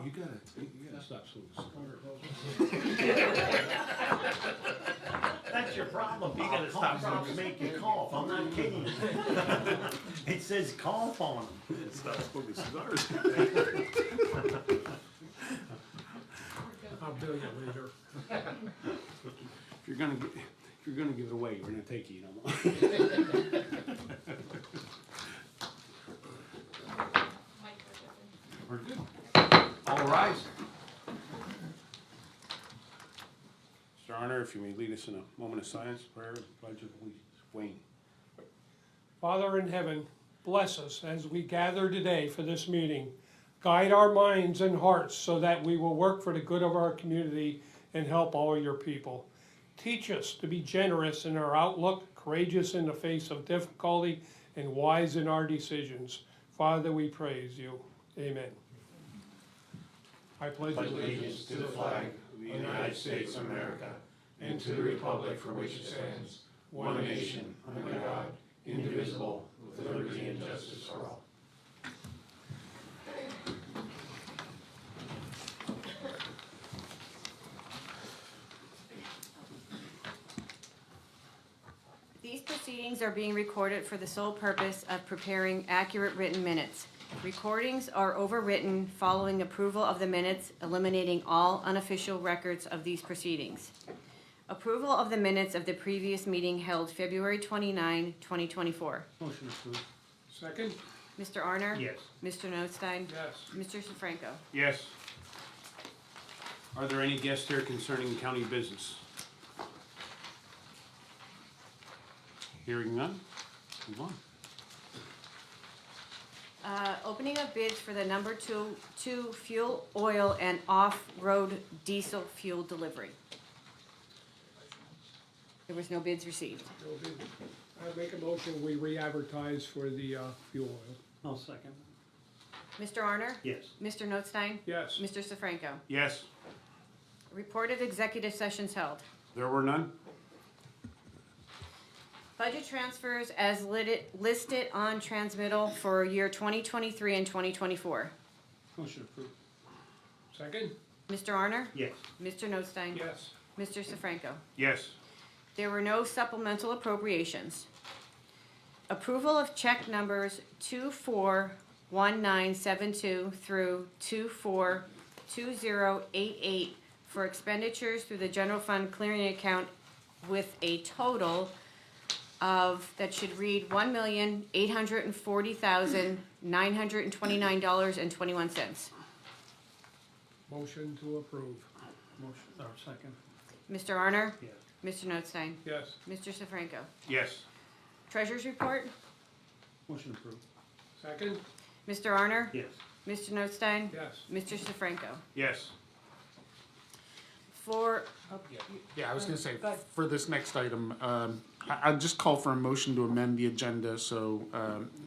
You gotta stop smoking cigars. That's your problem. You gotta stop Cough make you cough. I'm not kidding. It says cough on them. Stop smoking cigars. I'll bill you later. If you're gonna give it away, we're gonna take it, you know. We're good. All rise. Mr. Honor, if you may lead us in a moment of silence, prayer, and pledge of allegiance. Wayne. Father in heaven, bless us as we gather today for this meeting. Guide our minds and hearts so that we will work for the good of our community and help all your people. Teach us to be generous in our outlook, courageous in the face of difficulty, and wise in our decisions. Father, we praise you. Amen. I pledge allegiance to the flag of the United States of America and to the republic for which it stands, one nation, under God, indivisible, with liberty and justice for all. These proceedings are being recorded for the sole purpose of preparing accurate written minutes. Recordings are overwritten following approval of the minutes, eliminating all unofficial records of these proceedings. Approval of the minutes of the previous meeting held February 29, 2024. Motion approved. Second? Mr. Arner? Yes. Mr. Notstein? Yes. Mr. Sifranco? Yes. Are there any guests here concerning county business? Hearing none, move on. Opening of bids for the number two fuel oil and off-road diesel fuel delivery. There was no bids received. I make a motion, we re-advertise for the fuel oil. I'll second. Mr. Arner? Yes. Mr. Notstein? Yes. Mr. Sifranco? Yes, Reported executive sessions held. there were none. Budget transfers as listed on transmittal for year 2023 and 2024. Motion approved. Second? Mr. Arner? Yes. Mr. Notstein? Yes. Mr. Sifranco? Yes. There were no supplemental appropriations. Approval of check numbers 241972 through 242088 for expenditures through the general fund clearing account with a total of, that should read, $1,840,929.21. Motion to approve. Motion, or second. Mr. Arner? Yes. Mr. Notstein? Yes. Mr. Sifranco? Yes. Treasurer's report? Motion approved. Second? Mr. Arner? Yes. Mr. Notstein? Yes. Mr. Sifranco? Yes. For, Yeah, I was gonna say, for this next item, I'd just call for a motion to amend the agenda, so,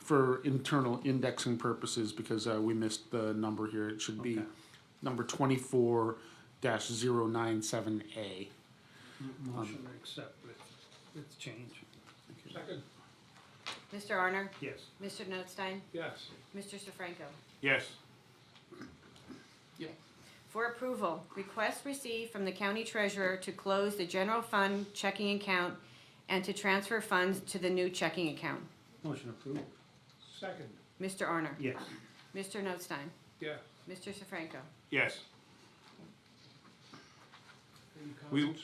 for internal indexing purposes, because, we missed the number here, it should be Okay. number 24-097A. Motion to accept with change. Second? Mr. Arner? Yes. Mr. Notstein? Yes. Mr. Sifranco? Yes. Yeah. For approval, request received from the county treasurer to close the general fund checking account and to transfer funds to the new checking account. Motion approved. Second? Mr. Arner? Yes. Mr. Notstein? Yeah. Mr. Sifranco? Yes. Any We- comments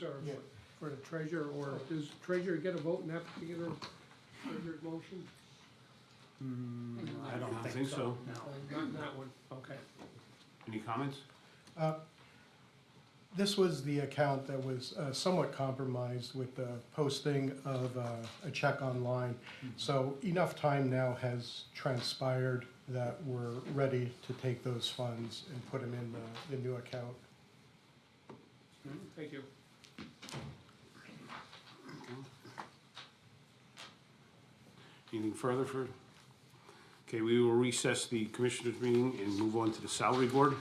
for the treasurer, or does treasurer get a vote in that particular treasurer's motion? I don't think so. No. Not in that one, okay. Any comments? This was the account that was somewhat compromised with the posting of a check online. So enough time now has transpired that we're ready to take those funds and put them in the new account. Thank you. Anything further for? Okay, we will recess the commissioners' meeting and move on to the salary board.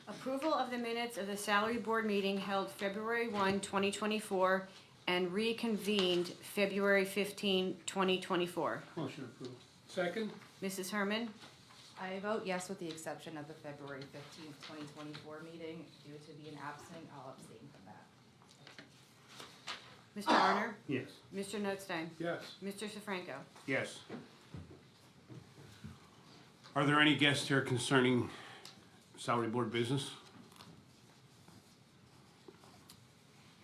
Approval of the minutes of the salary board meeting held February 1, 2024, and reconvened February 15, 2024. Motion approved. Second? Mrs. Herman? I vote yes with the exception of the February 15th, 2024 meeting. Due to being absent, I'll abstain from that. Mr. Arner? Yes. Mr. Notstein? Yes. Mr. Sifranco? Yes. Are there any guests here concerning salary board business?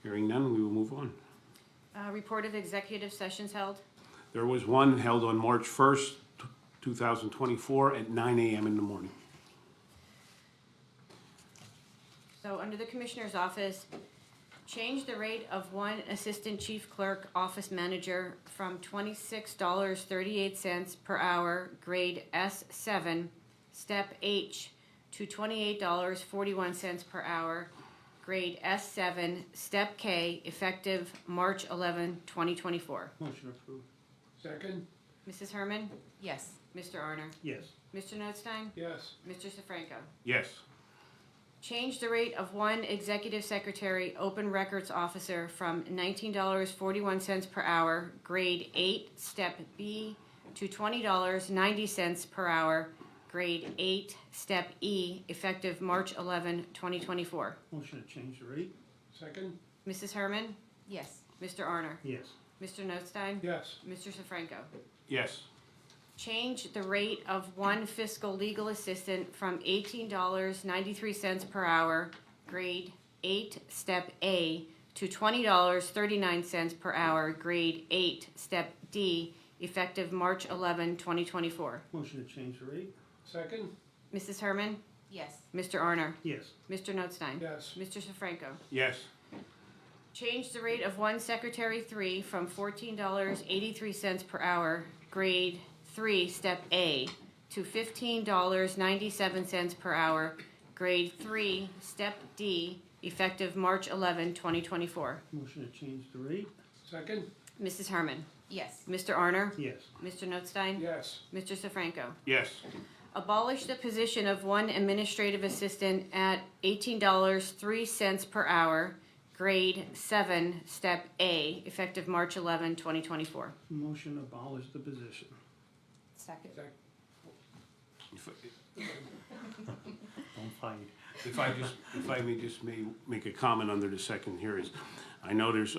Hearing none, we will move on. Report of executive sessions held. There was one held on March 1st, 2024 at 9 a.m. in the morning. So under the Commissioner's office, change the rate of one Assistant Chief Clerk Office Manager from $26.38 per hour, grade S7, step H, to $28.41 per hour, grade S7, step K, effective March 11, 2024. Motion approved. Second? Mrs. Herman? Yes. Mr. Arner? Yes. Mr. Notstein? Yes. Mr. Sifranco? Yes. Change the rate of one Executive Secretary Open Records Officer from $19.41 per hour, grade 8, step B, to $20.90 per hour, grade 8, step E, effective March 11, 2024. Motion to change the rate? Second? Mrs. Herman? Yes. Mr. Arner? Yes. Mr. Notstein? Yes. Mr. Sifranco? Yes. Change the rate of one fiscal legal assistant from $18.93 per hour, grade 8, step A, to $20.39 per hour, grade 8, step D, effective March 11, 2024. Motion to change the rate? Second? Mrs. Herman? Yes. Mr. Arner? Yes. Mr. Notstein? Yes. Mr. Sifranco? Yes. Change the rate of one Secretary 3 from $14.83 per hour, grade 3, step A, to $15.97 per hour, grade 3, step D, effective March 11, 2024. Motion to change the rate? Second? Mrs. Herman? Yes. Mr. Arner? Yes. Mr. Notstein? Yes. Mr. Sifranco? Yes. Abolish the position of one administrative assistant at $18.03 per hour, grade 7, step A, effective March 11, 2024. Motion to abolish the position. Second. Don't fight. If I may just make a comment under the second here is, I know there's,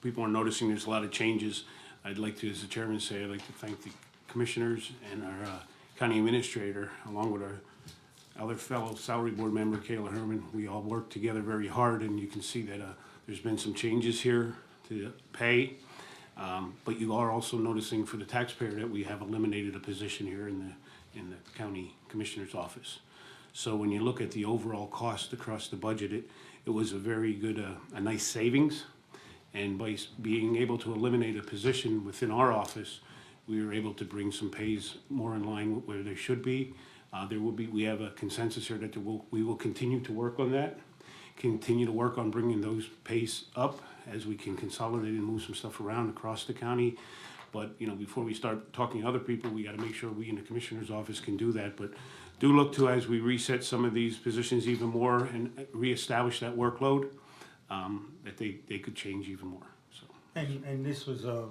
people are noticing there's a lot of changes. I'd like to, as the chairman say, I'd like to thank the commissioners and our county administrator, along with our other fellow salary board member, Kayla Herman. We all work together very hard, and you can see that there's been some changes here to pay. But you are also noticing for the taxpayer that we have eliminated a position here in the county commissioner's office. So when you look at the overall cost across the budget, it was a very good, a nice savings. And by being able to eliminate a position within our office, we were able to bring some pays more in line with where they should be. We have a consensus here that we will continue to work on that, continue to work on bringing those pays up as we can consolidate and move some stuff around across the county. But, you know, before we start talking to other people, we gotta make sure we in the commissioner's office can do that. But do look to, as we reset some of these positions even more and reestablish that workload, that they could change even more, so. And this was a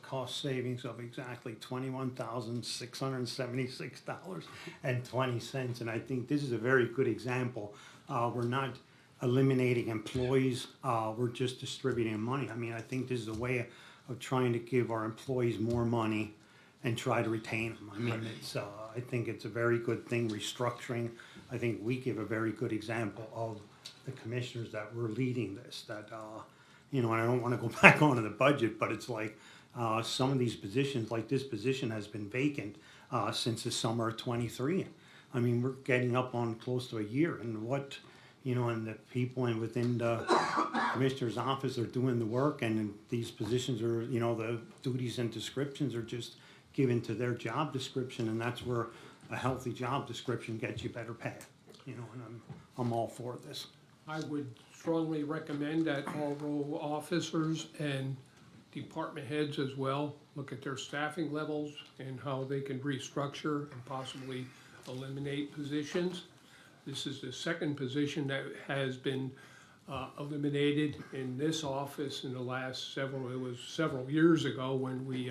cost savings of exactly $21,676.20. And I think this is a very good example. We're not eliminating employees, we're just distributing money. I mean, I think this is a way of trying to give our employees more money and try to retain them. I mean, I think it's a very good thing, restructuring. I think we give a very good example of the commissioners that we're leading this, that, and I don't wanna go back onto the budget, but it's like, some of these positions, like this position has been vacant, since the summer of '23. I mean, we're getting up on close to a year, and and the people within the commissioner's office are doing the work, and these positions are, the duties and descriptions are just given to their job description, and that's where a healthy job description gets you better pay, and I'm all for this. I would strongly recommend that all row officers and department heads as well look at their staffing levels and how they can restructure and possibly eliminate positions. This is the second position that has been eliminated in this office in the last several years ago when we,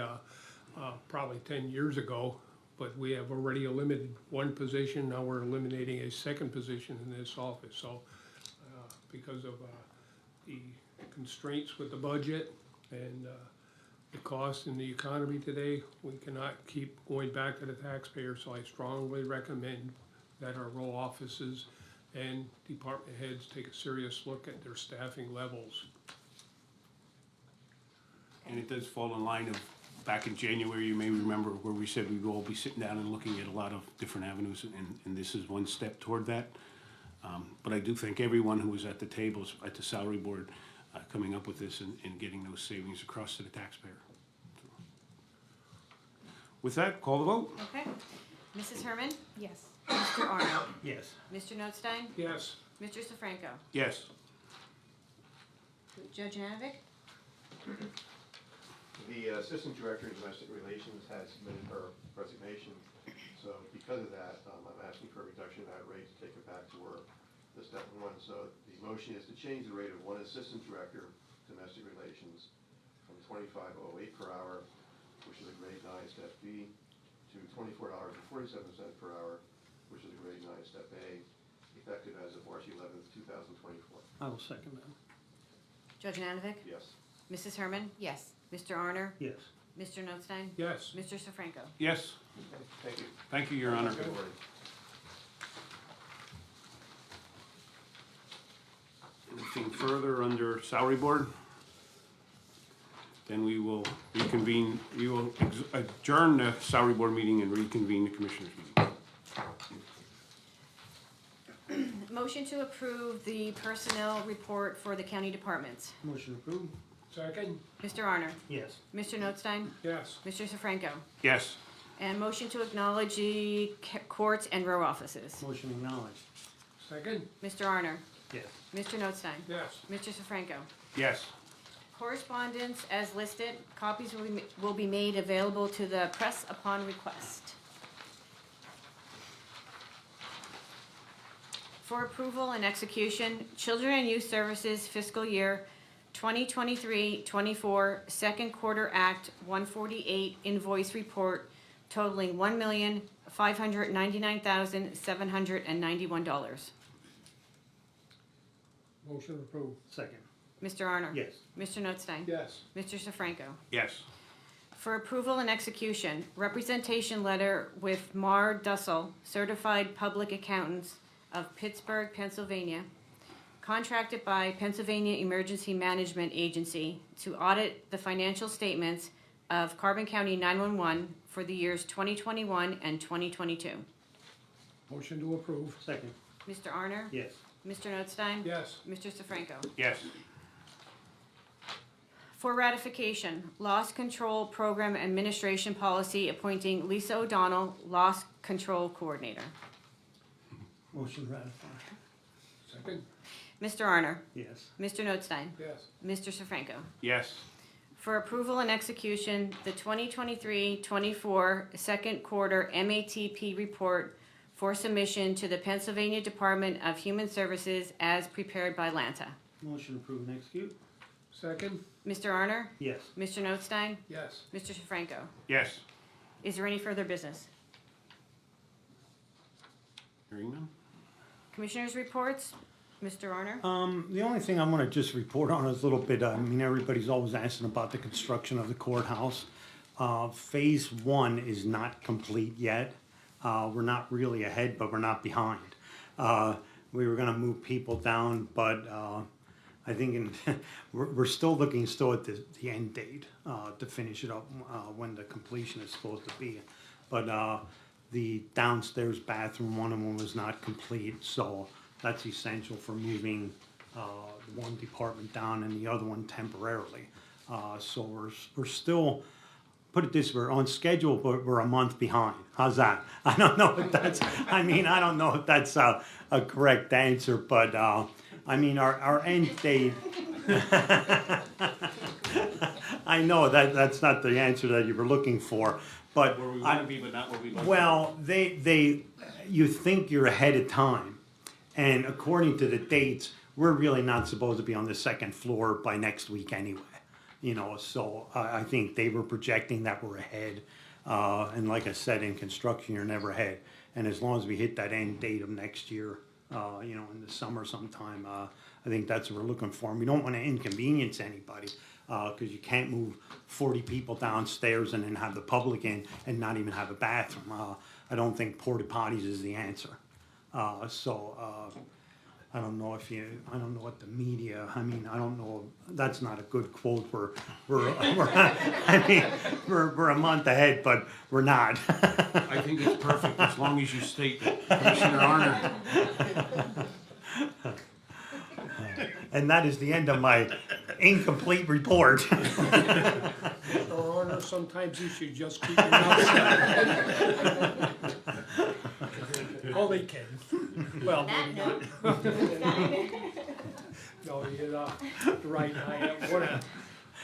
probably 10 years ago, but we have already eliminated one position, now we're eliminating a second position in this office, so, because of, the constraints with the budget and, the cost in the economy today, we cannot keep going back to the taxpayer, so I strongly recommend that our row offices and department heads take a serious look at their staffing levels. And it does fall in line of, back in January, you may remember, where we said we'd all be sitting down and looking at a lot of different avenues, and this is one step toward that. But I do thank everyone who was at the tables, at the salary board, coming up with this and getting those savings across to the taxpayer. With that, call the vote. Okay. Mrs. Herman? Yes. Mr. Arnold? Yes. Mr. Notstein? Yes, Mr. Sefranco? Yes. Judge Nanovic? The Assistant Director of Domestic Relations has submitted her resignation, so because of that, I'm asking for a reduction in that rate to take her back to work. That's step one. So the motion is to change the rate of one Assistant Director of Domestic Relations from $25.08 per hour, which is a grade 9 step B, to $24.47 per hour, which is a grade 9 step A, effective as of March 11th, 2024. I will second that. Judge Nanovic? Yes. Mrs. Herman? Yes. Mr. Arner? Yes. Mr. Notstein? yes. Mr. Sefranco? Yes. Thank you. Thank you, Your Honor. Good morning. Anything further under salary board? Then we will reconvene, we will adjourn the salary board meeting and reconvene the commissioners meeting. Motion to approve the personnel report for the county departments. Motion approved? Second, Mr. Arner? Yes. Mr. Notstein? yes. Mr. Sefranco? Yes. And motion to acknowledge the courts and row offices. Motion acknowledged? Second, Mr. Arner? Yes. Mr. Notstein? yes. Mr. Sefranco? Yes. Correspondence as listed, copies will be made available to the press upon request. For approval and execution, Children and Youth Services fiscal year 2023-24 second quarter Act 148 invoice report totaling $1,599,791. Motion approved, Second? Mr. Arner? Yes. Mr. Notstein? yes. Mr. Sefranco? Yes. For approval and execution, representation letter with Mar Dussel, Certified Public Accountants of Pittsburgh, Pennsylvania, contracted by Pennsylvania Emergency Management Agency to audit the financial statements of Carbon County 911 for the years 2021 and 2022. Motion to approve, Second? Mr. Arner? Yes. Mr. Notstein? yes. Mr. Sefranco? Yes. For ratification, Loss Control Program Administration Policy appointing Lisa O'Donnell, Loss Control Coordinator. Motion ratified? Second, Mr. Arner? Yes. Mr. Notstein? yes. Mr. Sefranco? Yes. For approval and execution, the 2023-24 second quarter MATP report for submission to the Pennsylvania Department of Human Services as prepared by Lanta. Motion approved and execute? Second, Mr. Arner? Yes. Mr. Notstein? yes. Mr. Sefranco? Yes. Is there any further business? Hearing none? Commissioners' reports? Mr. Arner? The only thing I'm gonna just report on is a little bit, I mean, everybody's always asking about the construction of the courthouse. Phase 1 is not complete yet. We're not really ahead, but we're not behind. We were gonna move people down, but, I think we're still looking at the end date, to finish it up, when the completion is supposed to be. But, the downstairs bathroom, one of them was not complete, so that's essential for moving, one department down and the other one temporarily. So we're still, put it this way, we're on schedule, but we're a month behind. How's that? I don't know if that's, I don't know if that's a correct answer, but, I mean, our end date. I know that's not the answer that you were looking for, but. Where we want to be, but not where we'd like to be. Well, you think you're ahead of time, and according to the dates, we're really not supposed to be on the second floor by next week anyway. So I think they were projecting that we're ahead. And like I said, in construction, you're never ahead. And as long as we hit that end date of next year, you know, in the summer sometime, I think that's what we're looking for. And we don't want to inconvenience anybody, because you can't move 40 people downstairs and then have the public in and not even have a bathroom. I don't think porta potties is the answer. I don't know I don't know what the media, I mean, I don't know, that's not a good quote. I mean, we're a month ahead, but we're not. I think it's perfect as long as you state that. Commissioner Arner, And that is the end of my incomplete report. Mr. Honor, sometimes you should just keep your mouth shut. Only kidding. Well, maybe not. No, you're right. I want to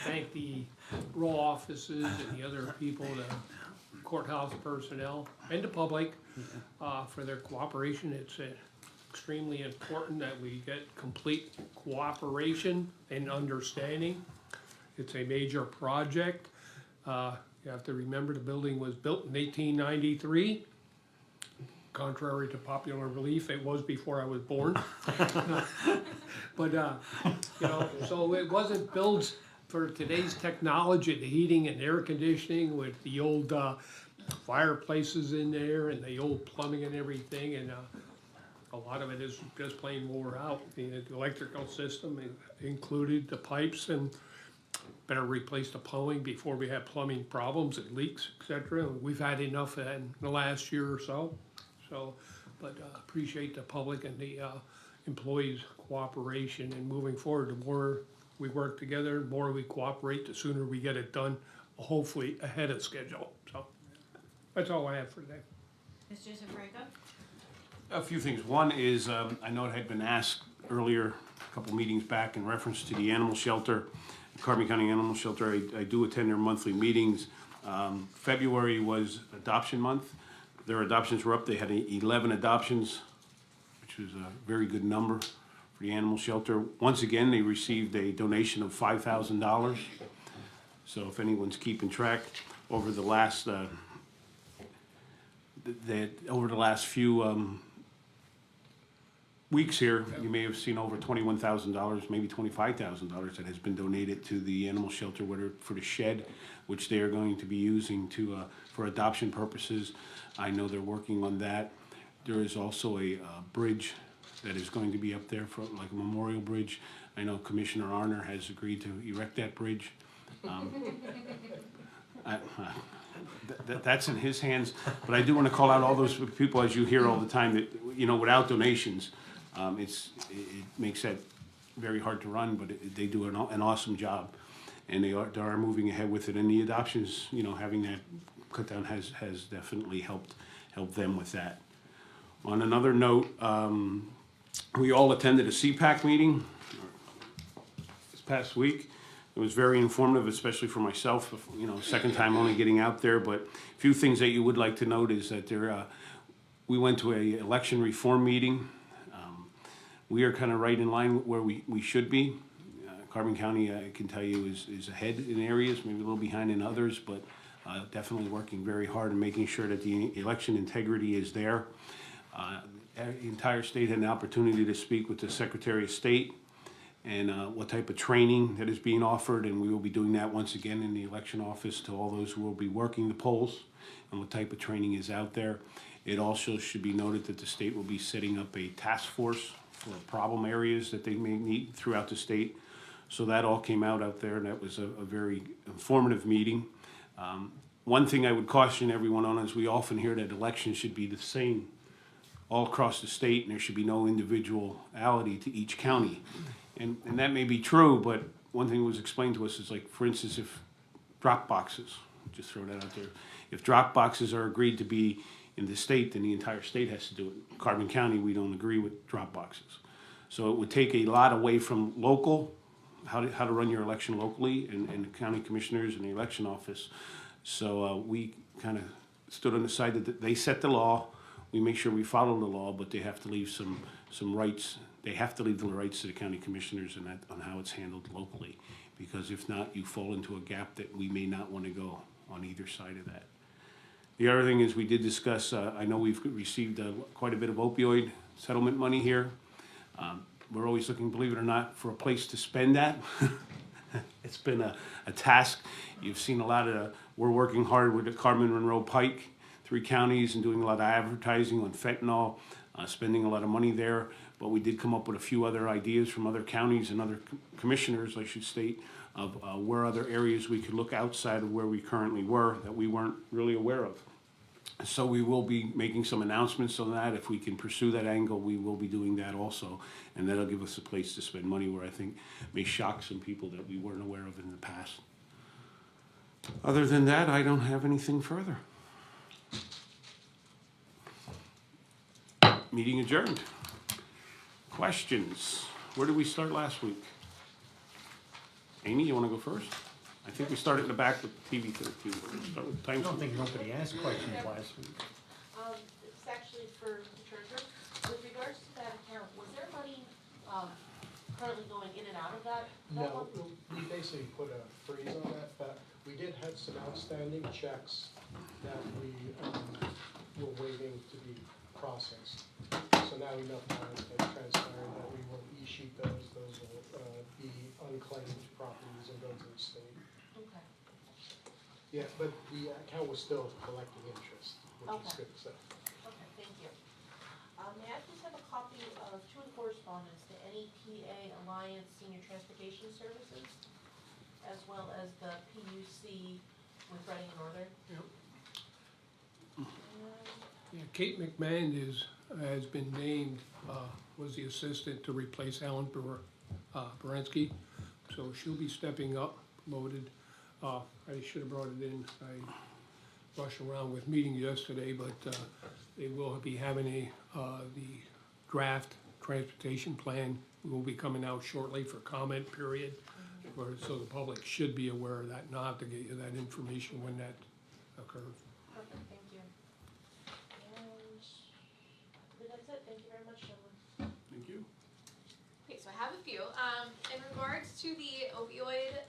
thank the row offices and the other people, the courthouse personnel, and the public for their cooperation. It's extremely important that we get complete cooperation and understanding. It's a major project. You have to remember the building was built in 1893. Contrary to popular belief, it was before I was born. But, you know, so it wasn't built for today's technology, the heating and air conditioning with the old fireplaces in there and the old plumbing and everything. And a lot of it is just plain wore out. The electrical system included the pipes, and better replace the plumbing before we have plumbing problems and leaks, etc. We've had enough in the last year or so. But appreciate the public and the employees' cooperation and moving forward. The more we work together, the more we cooperate, the sooner we get it done, hopefully ahead of schedule. So that's all I have for today. Mr. Franco? a few things. One is, I know it had been asked earlier, a couple meetings back, in reference to the animal shelter, Carbon County Animal Shelter. I do attend their monthly meetings. February was adoption month. Their adoptions were up. They had 11 adoptions, which was a very good number for the animal shelter. Once again, they received a donation of $5,000. So if anyone's keeping track, over the last few weeks here, you may have seen over $21,000, maybe $25,000 that has been donated to the animal shelter, whether for the shed, which they are going to be using to for adoption purposes. I know they're working on that. There is also a bridge that is going to be up there for like a memorial bridge. I know Commissioner Arner has agreed to erect that bridge. That's in his hands, but I do want to call out all those people, as you hear all the time, that, you know, without donations, it makes that very hard to run, but they do an awesome job, and they are moving ahead with it, and the adoptions, you know, having that cut down has definitely helped them with that. On another note, we all attended a CPAC meeting this past week. It was very informative, especially for myself, you know, second time only getting out there. But a few things that you would like to note is that we went to a election reform meeting. We are kind of right in line where we should be. Carbon County, I can tell you, is ahead in areas, maybe a little behind in others, but definitely working very hard and making sure that the election integrity is there. The entire state had an opportunity to speak with the Secretary of State and what type of training that is being offered, and we will be doing that once again in the election office to all those who will be working the polls, and what type of training is out there. It also should be noted that the state will be setting up a task force for problem areas that they may need throughout the state. So that all came out there, and that was a very informative meeting. One thing I would caution everyone on is we often hear that elections should be the same all across the state, and there should be no individuality to each county. And that may be true, but one thing that was explained to us is, like, for instance, if drop boxes, just throw that out there, if drop boxes are agreed to be in the state, then the entire state has to do it. Carbon County, we don't agree with drop boxes. So it would take a lot away from local, how to run your election locally, and the county commissioners and the election office. So we kind of stood on the side that they set the law, we make sure we follow the law, but they have to leave some rights. They have to leave the rights to the county commissioners and on how it's handled locally, because if not, you fall into a gap that we may not want to go on either side of that. The other thing is, we did discuss, I know we've received quite a bit of opioid settlement money here. We're always looking, believe it or not, for a place to spend that. It's been a task. You've seen a lot of, we're working hard with the Carmen Monroe Pike, 3 counties, and doing a lot of advertising on fentanyl, spending a lot of money there. But we did come up with a few other ideas from other counties and other commissioners, I should state, of where other areas we could look outside of where we currently were that we weren't really aware of. So we will be making some announcements on that. If we can pursue that angle, we will be doing that also. And that'll give us a place to spend money where I think may shock some people that we weren't aware of in the past. Other than that, I don't have anything further. Meeting adjourned. Questions? Where did we start last week? Amy, you want to go first? I think we started in the back with TV 13. Start with I time. don't think nobody asked questions last week. It's actually for the treasurer. With regards to that account, was there money, currently going in and out of that? No, we basically put a freeze on that, but we did have some outstanding checks that we were waiting to be processed. So now enough time has transpired that we will issue those. Those will be unclaimed properties and go to the state. Okay. Yeah, but the account was still collecting interest, which is Okay. good stuff. Okay, thank you. May I please have a copy of two correspondence to NEPA Alliance Senior Transportation Services, as well as the PUC with Reading Northern? And Yeah, Kate McMahon has been named, was the assistant to replace Alan Baranski. So she'll be stepping up, promoted. I should have brought it in. I rushed around with meetings yesterday, but they will be having the draft transportation plan will be coming out shortly for comment period. So the public should be aware of that, and I'll have to get you that information when that occurs. perfect, thank you. And I believe that's it. Thank you very much, gentlemen. Thank you. Okay, so I have a few. In regards to the opioid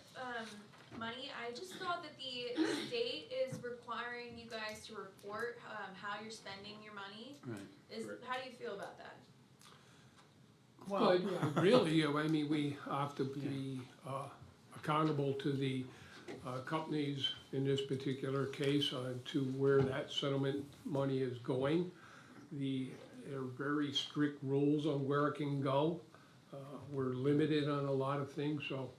money, I just thought that the state is requiring you guys to report how you're spending your money. Right. How do you feel about that? Well, really, I mean, we have to be accountable to the companies in this particular case to where that settlement money is going. There are very strict rules on where it can go. We're limited on a lot of things, so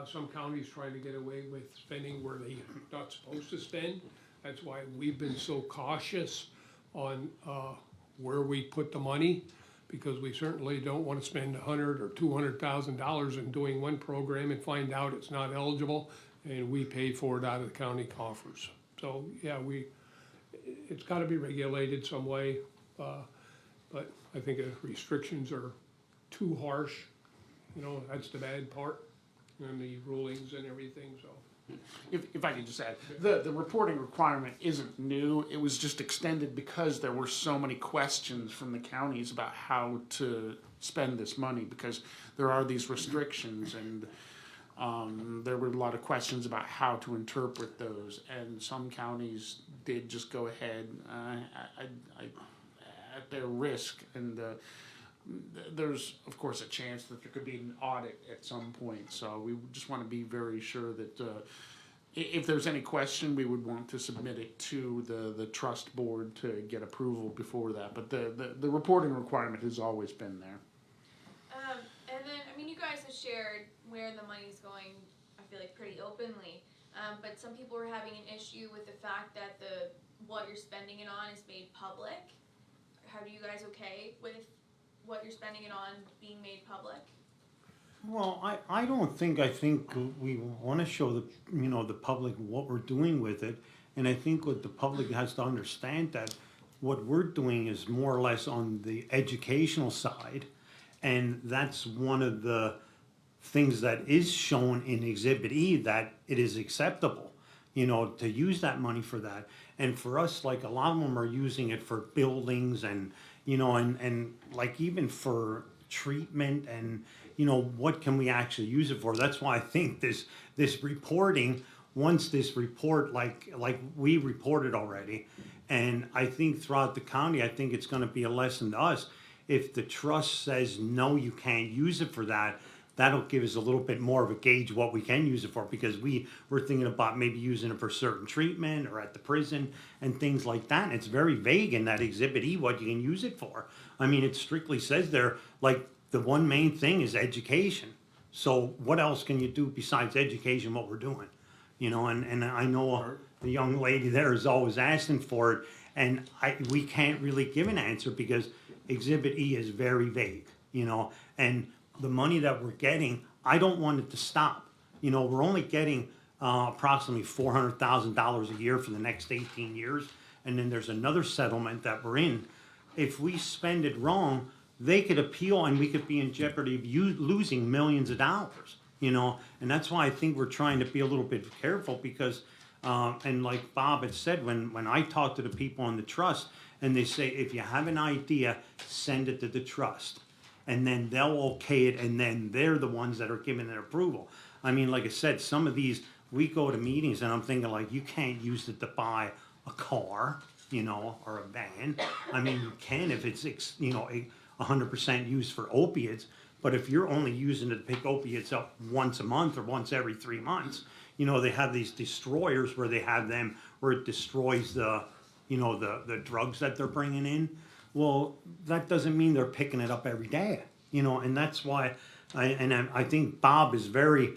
some counties trying to get away with spending where they're not supposed to spend. That's why we've been so cautious on where we put the money, because we certainly don't want to spend $100,000 or $200,000 in doing one program and find out it's not eligible, and we pay for it out of the county coffers. So, yeah, it's got to be regulated some way, but I think the restrictions are too harsh. You know, that's the bad part, and the rulings and everything, so. If I could just add, the reporting requirement isn't new. It was just extended because there were so many questions from the counties about how to spend this money, because there are these restrictions, and there were a lot of questions about how to interpret those, and some counties did just go ahead at their risk, and there's of course a chance that there could be an audit at some point. So we just want to be very sure that if there's any question, we would want to submit it to the trust board to get approval before that. But the reporting requirement has always been there. And then, I mean, you guys have shared where the money's going, I feel like, pretty openly. But some people are having an issue with the fact that what you're spending it on is made public. Are you guys okay with what you're spending it on being made public? Well, I think we want to show the public what we're doing with it, and I think what the public has to understand that what we're doing is more or less on the educational side, and that's one of the things that is shown in Exhibit E, that it is acceptable, to use that money for that. And for us, like, a lot of them are using it for buildings and, and like even for treatment and, what can we actually use it for? That's why I think this reporting once this report, like we reported already, and I think throughout the county, I think it's gonna be a lesson to us. If the trust says, no, you can't use it for that, that'll give us a little bit more of a gauge what we can use it for, because we're thinking about maybe using it for certain treatment or at the prison and things like that. And it's very vague in that Exhibit E what you can use it for. I mean, it strictly says there, like, the one main thing is education. So what else can you do besides education, what we're doing? You know, and I know the young lady there is always asking for it, and we can't really give an answer because Exhibit E is very vague, you know, and the money that we're getting, I don't want it to stop. You know, we're only getting approximately $400,000 a year for the next 18 years, and then there's another settlement that we're in. If we spend it wrong, they could appeal and we could be in jeopardy of losing millions of dollars, you know, and that's why I think we're trying to be a little bit careful because, and like Bob had said, when I talk to the people in the trust, and they say, if you have an idea, send it to the trust. And then they'll okay it, and then they're the ones that are giving their approval. I mean, like I said, some of these, we go to meetings and I'm thinking like, you can't use it to buy a car, you know, or a van. I mean, you can if it's, you know, 100% used for opiates, but if you're only using it to pick opiates up once a month or once every 3 months, you know, they have these destroyers where they have them, where it destroys the, you know, the drugs that they're bringing in. Well, that doesn't mean they're picking it up every day, you know, and that's why I think Bob is very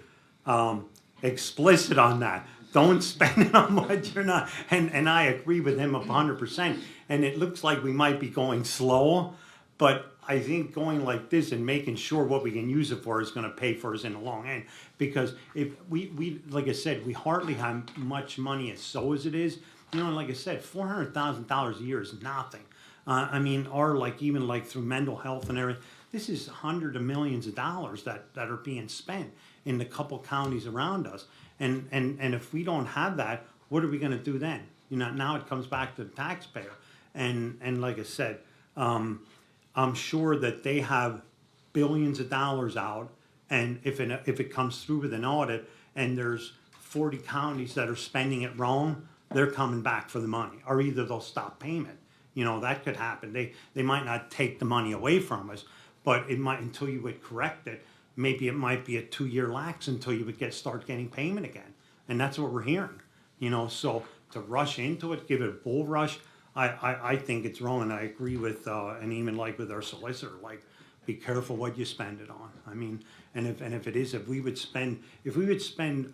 explicit on that. Don't spend it on what you're not, and I agree with him 100%. And it looks like we might be going slow, but I think going like this and making sure what we can use it for is going to pay for us in the long end. Because if we like I said, we hardly have much money as it is. You know, and like I said, $400,000 a year is nothing. I mean, or like even like through mental health and everything, this is hundreds of millions of dollars that are being spent in the couple counties around us. And if we don't have that, what are we going to do then? You know, now it comes back to the taxpayer. And like I said, I'm sure that they have billions of dollars out, and if it comes through with an audit and there's 40 counties that are spending it wrong, they're coming back for the money, or either they'll stop payment. You know, that could happen. They might not take the money away from us, but it might, until you would correct it, maybe it might be a 2-year lax until you would start getting payment again. And that's what we're hearing, you know, so to rush into it, give it a bull rush, I think it's wrong, and I agree with, and even like with our solicitor, like, be careful what you spend it on. I mean, and if it is, if we would spend, I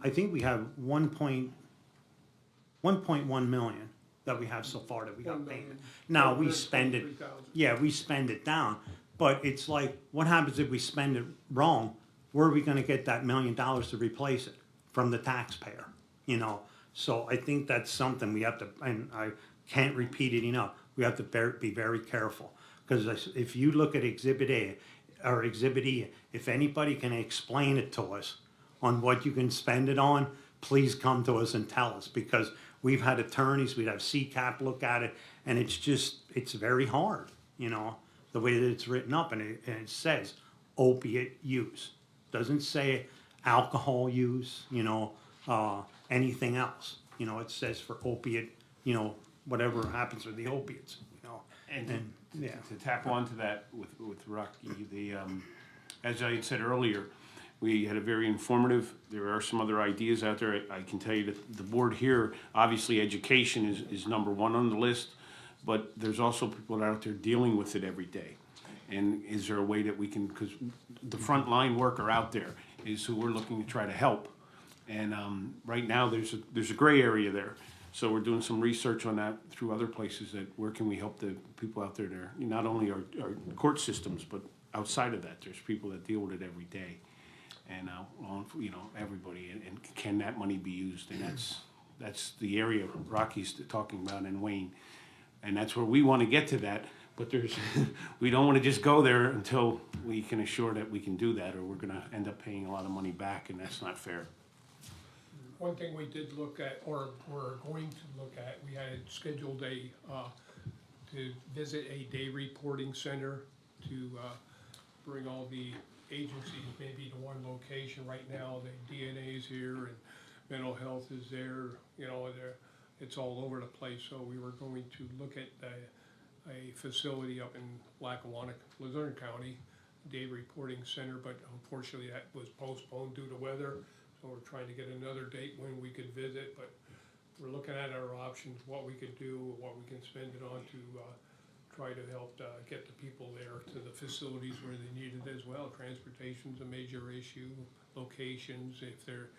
think we have 1.1 million that we have so far that we got payment. Now, we spend it, yeah, we spend it down, but it's like, what happens if we spend it wrong? Where are we gonna get that $1 million to replace it? From the taxpayer, you know? So I think that's something we have to, and I can't repeat it enough, we have to be very careful. Because if you look at Exhibit A, or Exhibit E, if anybody can explain it to us on what you can spend it on, please come to us and tell us, because we've had attorneys, we'd have CCAP look at it, and it's very hard, you know, the way that it's written up, and it says opiate use. Doesn't say alcohol use, you know, anything else. You know, it says for opiate, you know, whatever happens with the opiates, you know. And yeah. to tap onto that with Rocky, as I had said earlier, we had a very informative, there are some other ideas out there. I can tell you that the board here, obviously education is number one on the list, but there's also people out there dealing with it every day. And is there a way that we can, because the frontline worker out there is who we're looking to try to help. And right now there's a gray area there. So we're doing some research on that through other places, that where can we help the people out there, not only our court systems, but outside of that, there's people that deal with it every day. And, you know, everybody, and can that money be used? And that's the area Rocky's talking about in Wayne. And that's where we want to get to that, but we don't want to just go there until we can assure that we can do that, or we're going to end up paying a lot of money back, and that's not fair. One thing we did look at, or we're going to look at, we had scheduled to visit a day reporting center to bring all the agencies maybe to one location. Right now, the DNA's here and mental health is there, you know, it's all over the place, so we were going to look at a facility up in Lackawanna, Luzerne County, day reporting center, but unfortunately that was postponed due to weather, so we're trying to get another date when we could visit, but we're looking at our options, what we could do, what we can spend it on to, try to help, get the people there to the facilities where they need it as well. Transportation's a major issue, locations, if they're,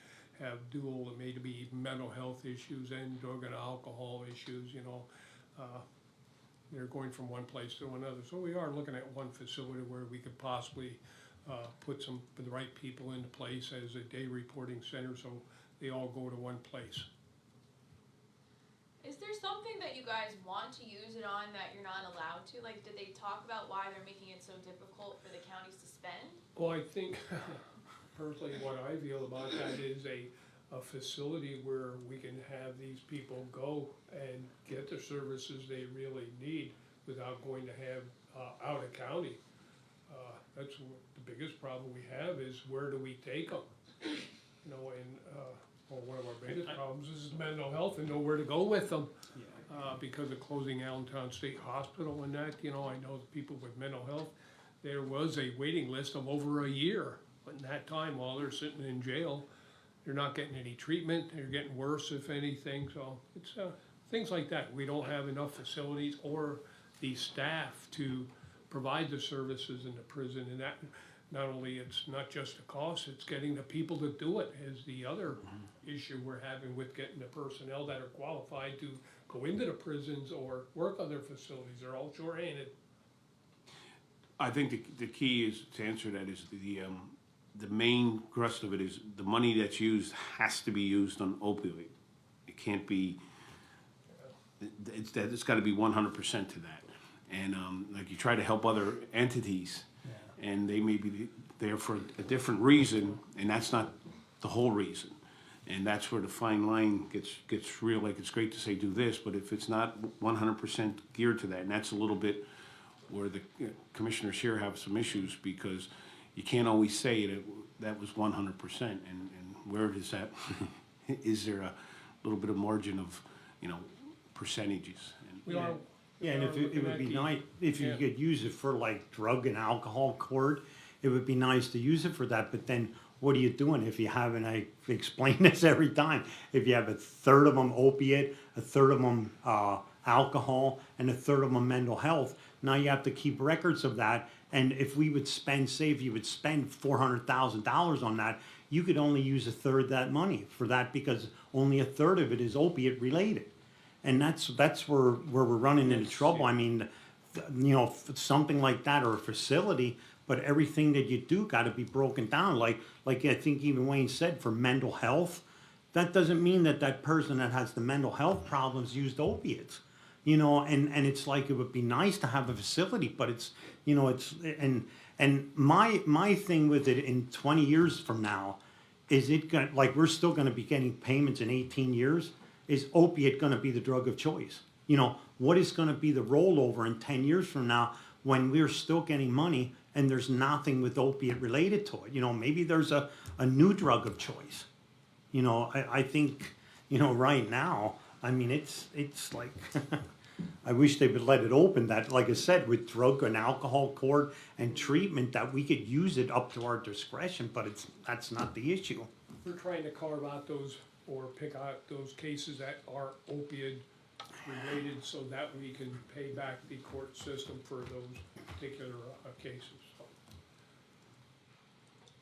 have dual, maybe mental health issues and drug and alcohol issues, you know. They're going from one place to another. So we are looking at one facility where we could possibly, put the right people into place as a day reporting center, so they all go to one place. Is there something that you guys want to use it on that you're not allowed to? Like, did they talk about why they're making it so difficult for the counties to spend? Well, I think personally what I feel about that is a facility where we can have these people go and get the services they really need without going to have, out of county. That's the biggest problem we have is where do we take them? You know, and, well, one of our biggest problems is mental health and know where to go with them. Because of closing Allentown State Hospital and that, you know, I know the people with mental health, there was a waiting list of over a year. But in that time, while they're sitting in jail, they're not getting any treatment, they're getting worse if anything, so it's, things like that. We don't have enough facilities or the staff to provide the services in the prison, and that, not only it's not just the cost, it's getting the people to do it is the other issue we're having with getting the personnel that are qualified to go into the prisons or work on their facilities. They're all shorthanded. I think the key is, to answer that, is the main thrust of it is the money that's used has to be used on opioid. It can't be, it's gotta be 100% to that. And, like you try to help other entities, and they may be there for a different reason, and that's not the whole reason. And that's where the fine line gets real, like it's great to say do this, but if it's not 100% geared to that, and that's a little bit where the commissioners here have some issues, because you can't always say that was 100%, and where is that? Is there a little bit of margin of, you know, percentages? We are. Yeah, and if it would be nice, if you could use it for like drug and alcohol court, it would be nice to use it for that, but then what are you doing if you have, and I explain this every time, if you have a third of them opiate, a third of them alcohol, and a third of them mental health, now you have to keep records of that, and if we would spend, say if you would spend $400,000 on that, you could only use a third of that money for that because only a third of it is opiate related. And that's where we're running into trouble. I mean, you know, something like that or a facility, but everything that you do got to be broken down. Like I think even Wayne said, for mental health, that doesn't mean that that person that has the mental health problems used opiates. You know, and it's like it would be nice to have a facility, but it's, you know, it's, and my thing with it in 20 years from now, is it gonna, like we're still gonna be getting payments in 18 years? Is opiate gonna be the drug of choice? You know, what is gonna be the rollover in 10 years from now when we're still getting money and there's nothing with opiate related to it? You know, maybe there's a new drug of choice. You know, I think, you know, right now, I mean, it's like, I wish they would let it open that, like I said, with drug and alcohol court and treatment, that we could use it up to our discretion, but that's not the issue. We're trying to carve out those, or pick out those cases that are opioid related so that we can pay back the court system for those particular cases.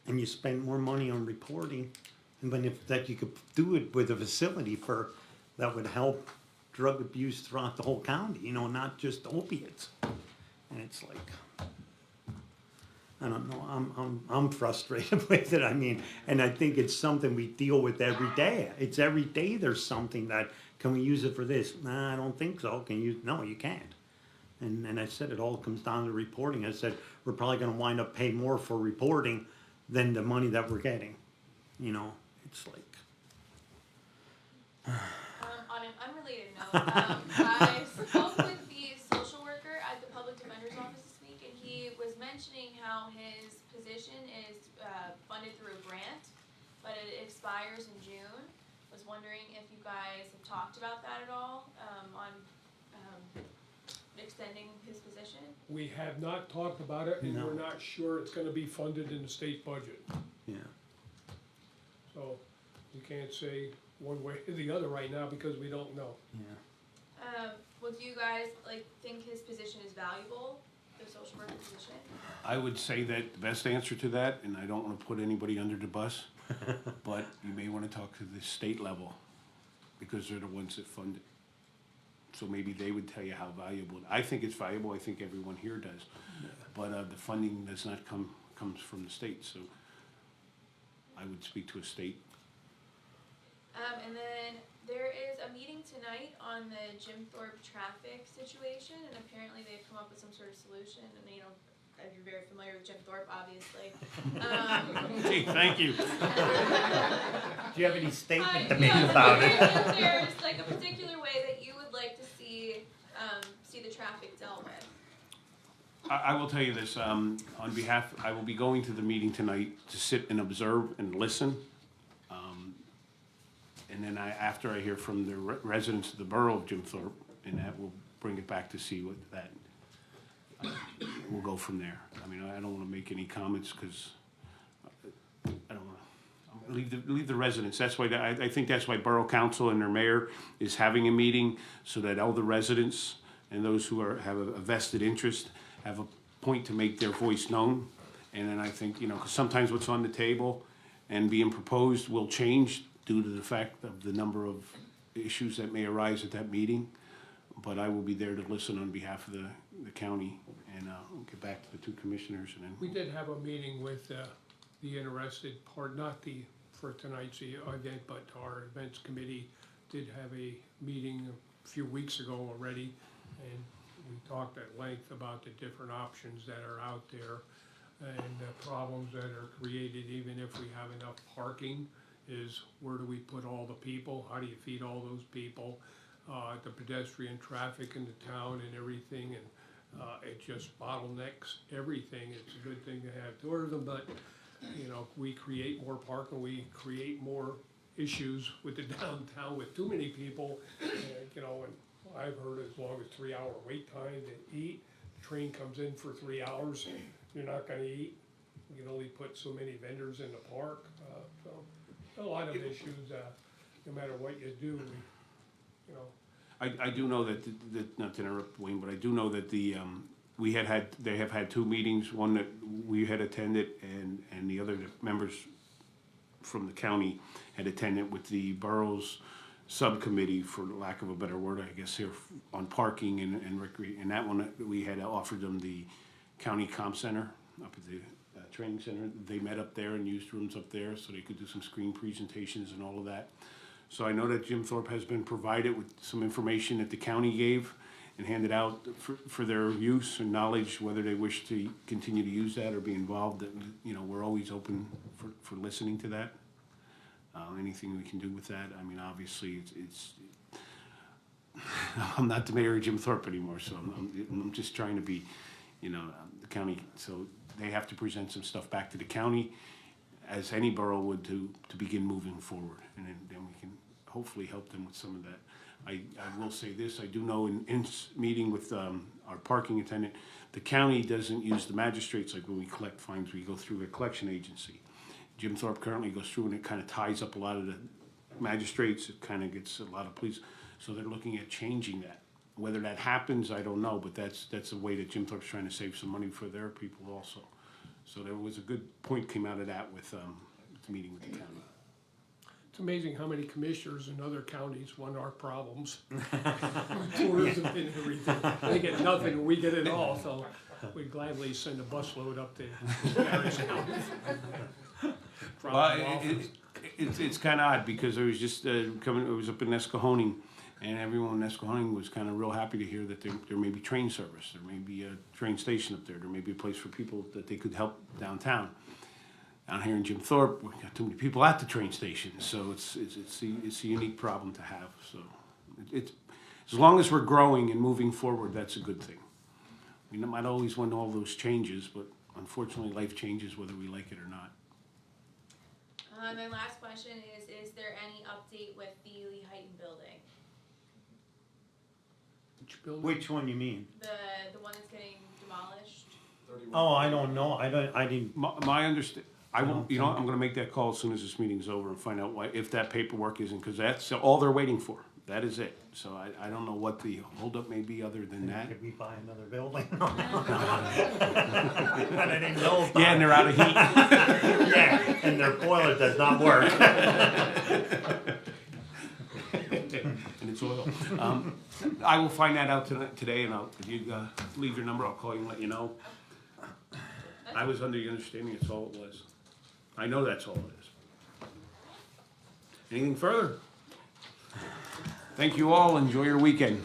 And you spend more money on reporting, and then if that you could do it with a facility for, that would help drug abuse throughout the whole county, you know, not just opiates. And it's like, I don't know, I'm frustrated with it. I mean, and I think it's something we deal with every day. It's every day there's something that, can we use it for this? Nah, I don't think so. Can you? No, you can't. And I said it all comes down to reporting. I said we're probably gonna wind up paying more for reporting than the money that we're getting. You know, it's like. On an unrelated note, I spoke with the social worker at the public defender's office this week, and he was mentioning how his position is funded through a grant, but it expires in June. Was wondering if you guys have talked about that at all, on, extending his position? We have not talked about it, and No. we're not sure it's gonna be funded in the state budget. Yeah. So you can't say one way or the other right now because we don't know. Yeah. Would you guys, like, think his position is valuable, the social worker position? I would say that the best answer to that, and I don't wanna put anybody under the bus, but you may wanna talk to the state level, because they're the ones that fund it. So maybe they would tell you how valuable, I think it's valuable, I think everyone here does. But, the funding does not comes from the state, so I would speak to a state. And then there is a meeting tonight on the Jim Thorpe traffic situation, and apparently they've come up with some sort of solution, and you know, if you're very familiar with Jim Thorpe, obviously. Gee, thank you. Do you have any statement to I- make yeah, about it? If there's like a particular way that you would like to see, see the traffic dealt with. I will tell you this, on behalf, I will be going to the meeting tonight to sit and observe and listen. And then after I hear from the residents of the borough of Jim Thorpe, and that will bring it back to see what that, we'll go from there. I mean, I don't wanna make any comments, cause I don't wanna, leave the residents, that's why, I think that's why Borough Council and their mayor is having a meeting, so that all the residents and those who have a vested interest have a point to make their voice known. And then I think, you know, 'cause sometimes what's on the table and being proposed will change due to the fact of the number of issues that may arise at that meeting. But I will be there to listen on behalf of the county, and we'll get back to the two commissioners, and then. We did have a meeting with the interested part, not for tonight's event, but our events committee did have a meeting a few weeks ago already, and we talked at length about the different options that are out there and the problems that are created, even if we have enough parking, is where do we put all the people? How do you feed all those people? The pedestrian traffic in the town and everything, and it just bottlenecks everything. It's a good thing to have tourism, but, you know, we create more parking, we create more issues with the downtown with too many people. You know, and I've heard as long as 3-hour wait time to eat. The train comes in for 3 hours, you're not gonna eat. You can only put so many vendors in the park, so a lot of issues, no matter what you do, you know. I do know that, not to interrupt Wayne, but I do know that they have had two meetings, one that we had attended and the other members from the county had attended with the borough's subcommittee, for lack of a better word, I guess, here on parking and recreation. And that one, we had offered them the county comm center up at the training center. They met up there and used rooms up there so they could do some screen presentations and all of that. So I know that Jim Thorpe has been provided with some information that the county gave and handed out for their use and knowledge, whether they wish to continue to use that or be involved. You know, we're always open for listening to that. Anything we can do with that. I mean, obviously, it's I'm not the mayor of Jim Thorpe anymore, so I'm just trying to be, you know, the county. So they have to present some stuff back to the county, as any borough would, to begin moving forward, and then we can hopefully help them with some of that. I will say this, I do know in meeting with our parking attendant, the county doesn't use the magistrates like when we collect fines, we go through a collection agency. Jim Thorpe currently goes through and it kind of ties up a lot of the magistrates, it kind of gets a lot of police, so they're looking at changing that. Whether that happens, I don't know, but that's a way that Jim Thorpe's trying to save some money for their people also. So there was a good point came out of that with the meeting with the county. It's amazing how many commissioners in other counties want our problems. Tourism and everything. They get nothing, and we get it all, so we'd gladly send a busload up to various counties. Well, it's kind of odd because I was just it was up in Nescahoning, and everyone in Nescahoning was kind of real happy to hear that there may be train service, there may be a train station up there, there may be a place for people that they could help downtown. Down here in Jim Thorpe, we got too many people at the train station, so it's a unique problem to have. So it's as long as we're growing and moving forward, that's a good thing. We might always want all those changes, but unfortunately, life changes whether we like it or not. My last question is there any update with the Lee Heighton building? Which building? Which one you mean? The one that's getting demolished? Oh, I don't know, I didn't, My I won't, you know, what, I'm gonna make that call as soon as this meeting's over and find out why, if that paperwork isn't, cause that's all they're waiting for. That is it. So I don't know what the holdup may be other than that. could we buy another building? I didn't know about Yeah, and they're out of heat. Yeah, and their boiler does not work. And it's oil. I will find that out today, and if you leave your number, I'll call you and let you know. I was under the understanding that's all it was. I know that's all it is. Anything further? Thank you all. Enjoy your weekend.